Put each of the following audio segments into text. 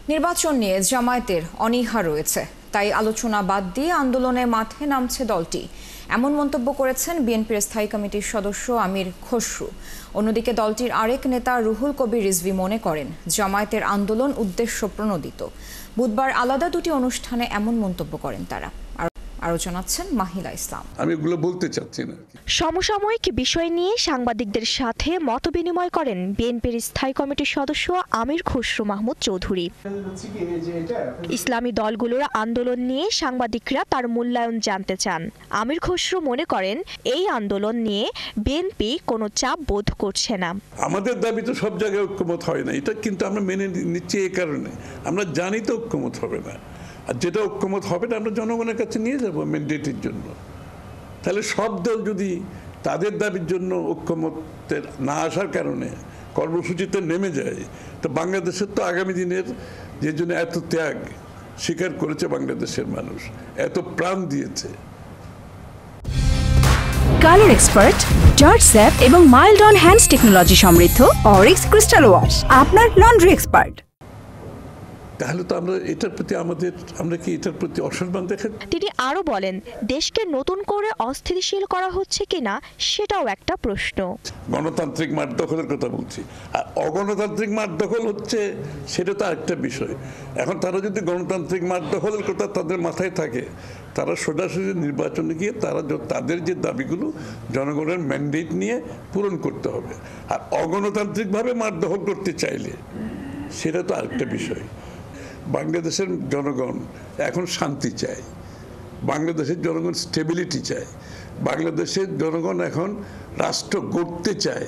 নির্বাচন নিয়ে জামায়াতের অনীহা রয়েছে, তাই আলোচনা বাদ দিয়ে আন্দোলনে মাঠে নামছে দলটি। এমন মন্তব্য করেছেন বিএনপির স্থায়ী কমিটির সদস্য আমির খসরু। অন্যদিকে দলটির আরেক নেতা রুহুল কবির রিজভী মনে করেন জামায়াতের আন্দোলন উদ্দেশ্য প্রণোদিত। বুধবার আলাদা দুটি অনুষ্ঠানে এমন মন্তব্য করেন তারা। আরো জানাচ্ছেন মাহিলা ইসলাম। আমি এগুলো বলতে চাচ্ছি না। সমসাময়িক বিষয় নিয়ে সাংবাদিকদের সাথে মতবিনিময় করেন বিএনপির স্থায়ী কমিটির সদস্য আমির খসরু মাহমুদ চৌধুরী। ইসলামী দলগুলোর আন্দোলন নিয়ে সাংবাদিকরা তার মূল্যায়ন জানতে চান। আমির খসরু মনে করেন এই আন্দোলন নিয়ে বিএনপি কোনো চাপ বোধ করছে না। আমাদের দাবি তো সব জায়গায় ঐক্যমত হয় না, এটা কিন্তু আমরা মেনে নিচ্ছি। এই কারণে আমরা জানি তো ঐক্যমত হবে না, আর যেটা ঐক্যমত হবে না আমরা জনগণের কাছে নিয়ে যাব ম্যান্ডেটের জন্য। তাহলে সব দল যদি তাদের দাবির জন্য ঐক্যমতে না আসার কারণে কর্মসূচিতে নেমে যায়, তো বাংলাদেশের তো আগামী দিনের যে জন্য এত ত্যাগ স্বীকার করেছে বাংলাদেশের মানুষ, এত প্রাণ দিয়েছে। কালার এক্সপার্ট, জর্জ স্যাপ এবং মাইল্ড অন হ্যান্ডস টেকনোলজি সমৃদ্ধ অরিক্স ক্রিস্টাল ওয়াশ আপনার লন্ড্রি এক্সপার্ট। তাহলে তো আমরা কি এটার প্রতি অসম্মান দেখাই? তিনি আরো বলেন, দেশকে নতুন করে অস্থিতিশীল করা হচ্ছে কিনা সেটাও একটা প্রশ্ন। গণতান্ত্রিক মাঠ দখলের কথা বলছি, আর অগণতান্ত্রিক মাঠ দখল হচ্ছে সেটা তো আরেকটা বিষয়। এখন তারা যদি গণতান্ত্রিক মাঠ দখলের কথা তাদের মাথায় থাকে, তারা সোজাসুজি নির্বাচনে গিয়ে তাদের যে দাবিগুলো জনগণের ম্যান্ডেট নিয়ে পূরণ করতে হবে। আর অগণতান্ত্রিকভাবে মাঠ দখল করতে চাইলে সেটা তো আরেকটা বিষয়। বাংলাদেশের জনগণ এখন শান্তি চায়, বাংলাদেশের জনগণ স্টেবিলিটি চায়, বাংলাদেশের জনগণ এখন রাষ্ট্র গড়তে চায়,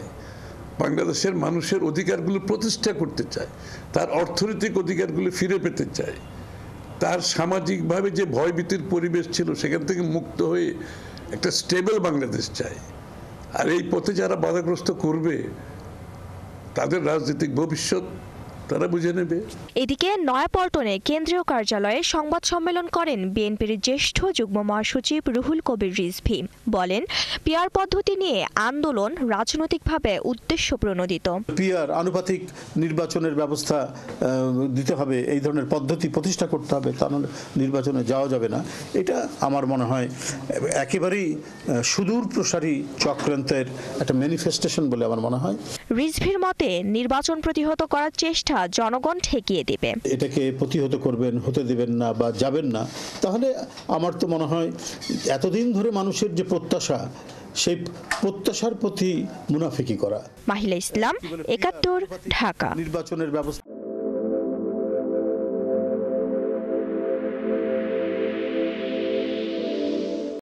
বাংলাদেশের মানুষের অধিকারগুলো প্রতিষ্ঠা করতে চায়, তার অর্থনৈতিক অধিকারগুলো ফিরে পেতে চায়, তার সামাজিকভাবে যে ভয়ভীতির পরিবেশ ছিল সেখান থেকে মুক্ত হয়ে একটা স্টেবল বাংলাদেশ চায়। আর এই পথে যারা বাধাগ্রস্ত করবে তাদের রাজনৈতিক ভবিষ্যৎ তারা বুঝে নেবে। এদিকে নয়াপল্টনে কেন্দ্রীয় কার্যালয়ে সংবাদ সম্মেলন করেন বিএনপির জ্যেষ্ঠ যুগ্ম মহাসচিব রুহুল কবির রিজভী। বলেন, পিআর পদ্ধতি নিয়ে আন্দোলন রাজনৈতিকভাবে উদ্দেশ্য প্রণোদিত। পিআর আনুপাতিক নির্বাচনের ব্যবস্থা দিতে হবে, এই ধরনের পদ্ধতি প্রতিষ্ঠা করতে হবে, তাহলে নির্বাচনে যাওয়া যাবে না। এটা আমার মনে হয় একেবারেই সুদূর প্রসারী চক্রান্তের একটা ম্যানিফেস্টেশন বলে আমার মনে হয়। রিজভীর মতে নির্বাচন প্রতিহত করার চেষ্টা জনগণ ঠেকিয়ে দেবে। এটাকে প্রতিহত করবেন, হতে দেবেন না বা যাবেন না, তাহলে আমার তো মনে হয় এতদিন ধরে মানুষের যে প্রত্যাশা, সেই প্রত্যাশার প্রতি মুনাফিকি করা। মাহিলা ইসলাম, ৭১, ঢাকা। নির্বাচনের ব্যবস্থা